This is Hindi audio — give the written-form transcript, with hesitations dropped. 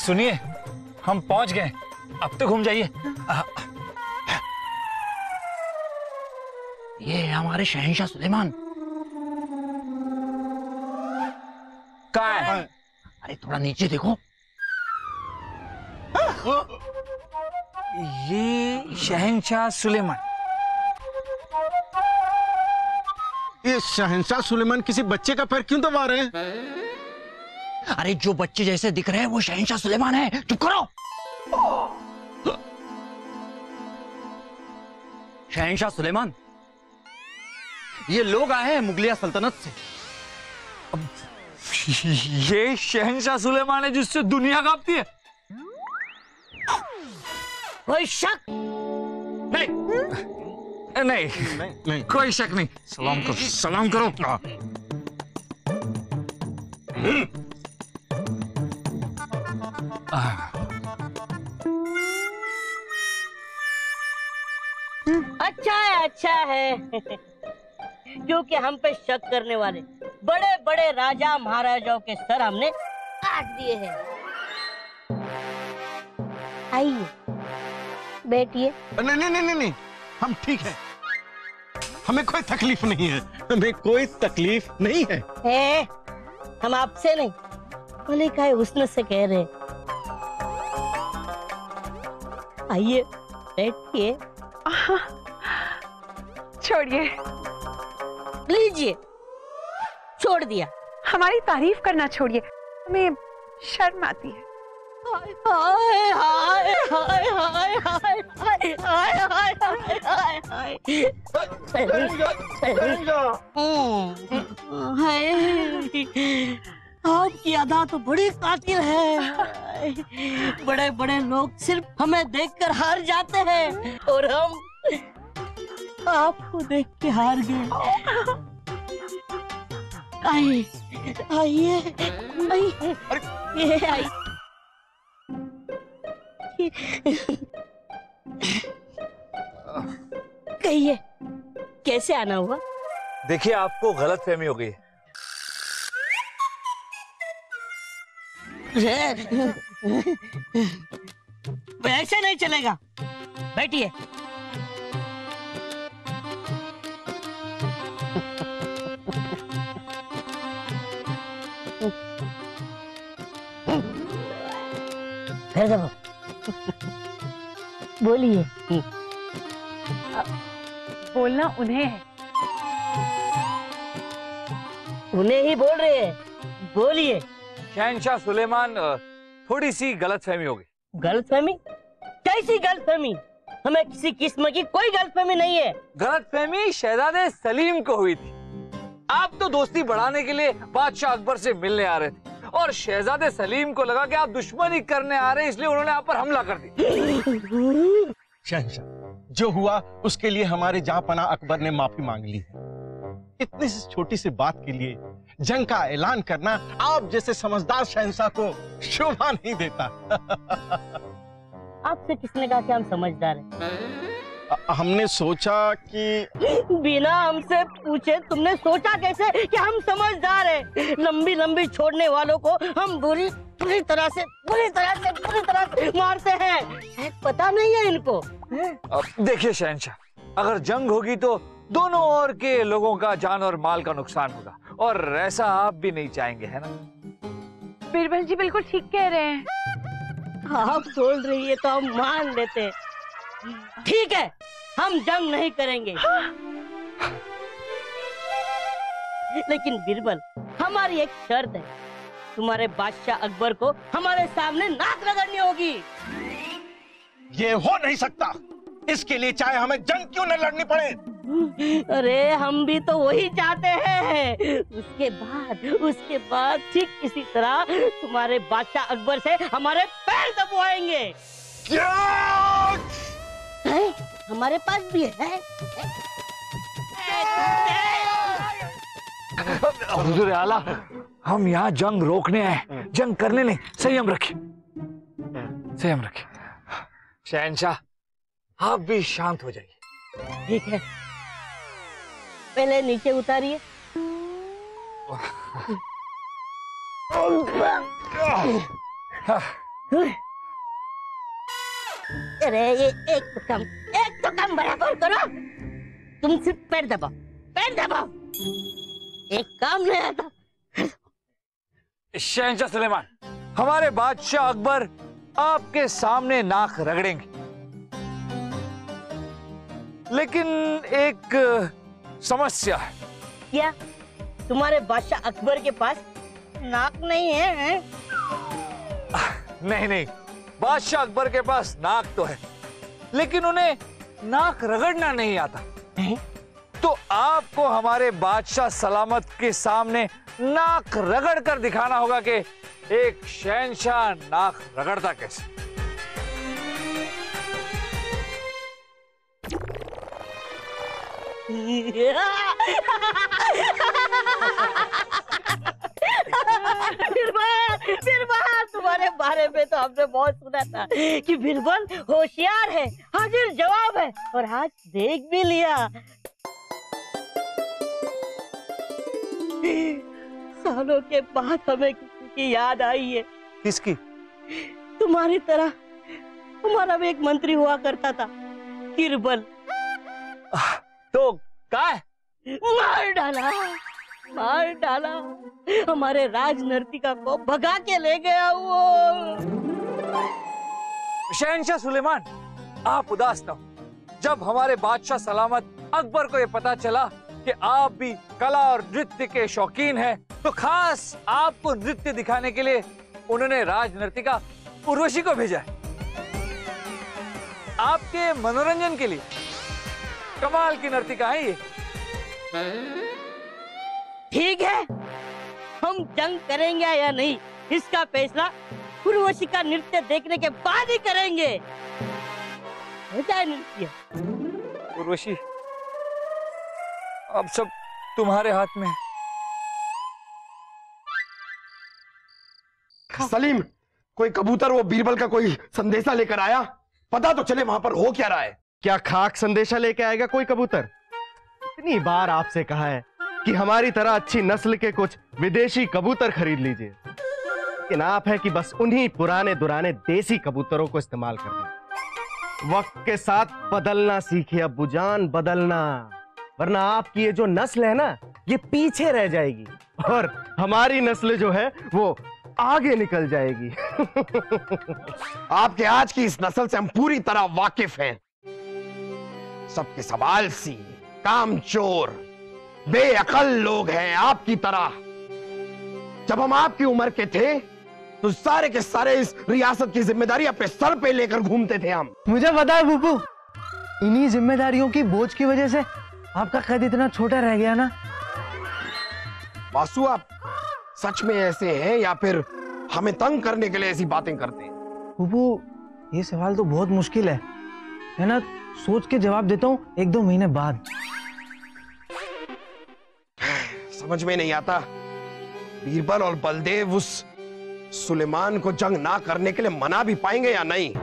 सुनिए, हम पहुंच गए, अब तो घूम जाइए। ये हमारे शहंशाह सुलेमान। कहाँ है? अरे थोड़ा नीचे देखो। ये शहंशाह सुलेमान। ये शहंशाह सुलेमान किसी बच्चे का पैर क्यों दबा रहे हैं? अरे जो बच्चे जैसे दिख रहे हैं वो शहंशाह सुलेमान है। चुप करो। शहंशाह सुलेमान, ये लोग आए हैं मुगलिया सल्तनत से। ये शहंशाह सुलेमान है जिससे दुनिया कांपती है। कोई शक नहीं, नहीं, कोई शक नहीं। सलाम करो, सलाम करो। अच्छा है क्योंकि हम पे शक करने वाले बड़े बड़े राजा महाराजाओं के सर हमने काट दिए हैं। आइए बैठिए। नहीं नहीं नहीं नहीं, हम ठीक हैं, हमें कोई तकलीफ नहीं है, हमें कोई तकलीफ नहीं है। हम आपसे नहीं मलिका हुस्न से कह रहे। आइए बैठिए। छोड़िए। लीजिए। छोड़ दिया। हमारी तारीफ करना छोड़िए, हमें शर्म आती है। हाय हाय हाय हाय हाय हाय हाय हाय हाय हाय हाय। आपकी अदा तो बड़ी कातिल है। बड़े बड़े लोग सिर्फ हमें देखकर हार जाते हैं और हम आपको देख के हार गए। आइए आइए आइए आइए। कहिए कैसे आना हुआ? देखिए, आपको गलतफहमी हो गई है। ऐसे नहीं चलेगा। बैठिए। फिर देखो। बोलिए। बोलना उन्हें है। उन्हें ही बोल रहे हैं, बोलिए। शहंशाह सुलेमान, थोड़ी सी गलतफहमी हो गई। गलतफहमी? कैसी गलतफहमी? हमें किसी किस्म की कोई गलतफहमी नहीं है। गलतफहमी शहजादे सलीम को हुई थी। आप तो दोस्ती बढ़ाने के लिए बादशाह अकबर से मिलने आ रहे थे और शहजादे सलीम को लगा कि आप दुश्मनी करने आ रहे हैं, इसलिए उन्होंने आप पर हमला कर दिया। शहंशाह, जो हुआ उसके लिए हमारे जहांपनाह अकबर ने माफी मांग ली है। इतनी सी छोटी सी बात के लिए जंग का ऐलान करना आप जैसे समझदार शहंशाह को शोभा नहीं देता। आपसे किसने कहा कि हम समझदार हैं? हमने सोचा कि बिना हमसे पूछे तुमने सोचा कैसे कि हम समझदार हैं? लंबी लंबी छोड़ने वालों को हम बुरी तरह से मारते हैं। पता नहीं है इनको। देखिए शहंशाह, अगर जंग होगी तो दोनों ओर के लोगों का जान और माल का नुकसान होगा और ऐसा आप भी नहीं चाहेंगे, है ना? बीरबल जी बिल्कुल ठीक कह रहे हैं। आप बोल रही है तो हम मान लेते। ठीक है, हम जंग नहीं करेंगे। लेकिन बीरबल, हमारी एक शर्त है। तुम्हारे बादशाह अकबर को हमारे सामने नाक रगड़नी होगी। ये हो नहीं सकता। इसके लिए चाहे हमें जंग क्यों न लड़नी पड़े। अरे हम भी तो वही चाहते हैं। उसके बाद ठीक इसी तरह तुम्हारे बादशाह अकबर से हमारे पैर दबवाएंगे। हमारे पास भी है। हुजूर आला, हम यहाँ जंग रोकने आए, जंग करने नहीं। संयम रखिए, संयम रखिए। शहंशाह, आप भी शांत हो जाइए। ठीक है, पहले नीचे उतारिए। अरे ये एक तो कम बराबर करो। तुम सिर्फ पैर दबाओ, पैर दबाओ। एक काम नहीं आता। शहंशाह सुलेमान, हमारे बादशाह अकबर आपके सामने नाक रगड़ेंगे, लेकिन एक समस्या है। क्या तुम्हारे बादशाह अकबर के पास नाक नहीं है? नहीं नहीं, बादशाह अकबर के पास नाक तो है, लेकिन उन्हें नाक रगड़ना नहीं आता। तो आपको हमारे बादशाह सलामत के सामने नाक रगड़ कर दिखाना होगा कि एक शहंशाह नाक रगड़ता कैसे। बिरबल, तुम्हारे बारे में तो हमने बहुत सुना था कि बिरबल होशियार है, हाजिर जवाब है, और आज देख भी लिया। सालों के बाद हमें किसी की याद आई है। किसकी? तुम्हारी तरह हमारा भी एक मंत्री हुआ करता था, किरबल। तो क्या है? मार डाला हमारे राजनर्तिका को भगा के ले गया वो। शहंशाह सुलेमान, आप उदास न हो। जब हमारे बादशाह सलामत अकबर को ये पता चला कि आप भी कला और नृत्य के शौकीन हैं, तो खास आपको नृत्य दिखाने के लिए उन्होंने राजनर्तिका उर्वशी को भेजा है, आपके मनोरंजन के लिए। कमाल की नर्तिका है ये। ठीक है, हम जंग करेंगे या नहीं, इसका फैसला उर्वशी का नृत्य देखने के बाद ही करेंगे। नृत्य उर्वशी, अब सब तुम्हारे हाथ में है। सलीम, कोई कबूतर वो बीरबल का कोई संदेशा लेकर आया? पता तो चले वहां पर हो क्या रहा है। क्या खाक संदेशा लेके आएगा कोई कबूतर? इतनी बार आपसे कहा है कि हमारी तरह अच्छी नस्ल के कुछ विदेशी कबूतर खरीद लीजिए, लेकिन आप है कि बस उन्हीं पुराने दुराने देसी कबूतरों को इस्तेमाल करना। वक्त के साथ बदलना सीखिए अब्बूजान, बदलना, वरना आपकी ये जो नस्ल है ना, ये पीछे रह जाएगी और हमारी नस्ल जो है वो आगे निकल जाएगी। आपके आज की इस नस्ल से हम पूरी तरह वाकिफ हैं। सबके सवाल सी, कामचोर, बेअकल लोग हैं आपकी तरह। जब हम आपकी उम्र के थे तो सारे के सारे इस रियासत की जिम्मेदारी अपने सर पे लेकर घूमते थे हम। मुझे पता है बुब्बू, इन्हीं जिम्मेदारियों की बोझ की वजह से आपका कद इतना छोटा रह गया ना। वासु, आप सच में ऐसे हैं या फिर हमें तंग करने के लिए ऐसी बातें करते हैं? बुब्बू, ये सवाल तो बहुत मुश्किल है ना? सोच के जवाब देता हूँ 1-2 महीने बाद। समझ में नहीं आता, बीरबल और बलदेव उस सुलेमान को जंग ना करने के लिए मना भी पाएंगे या नहीं।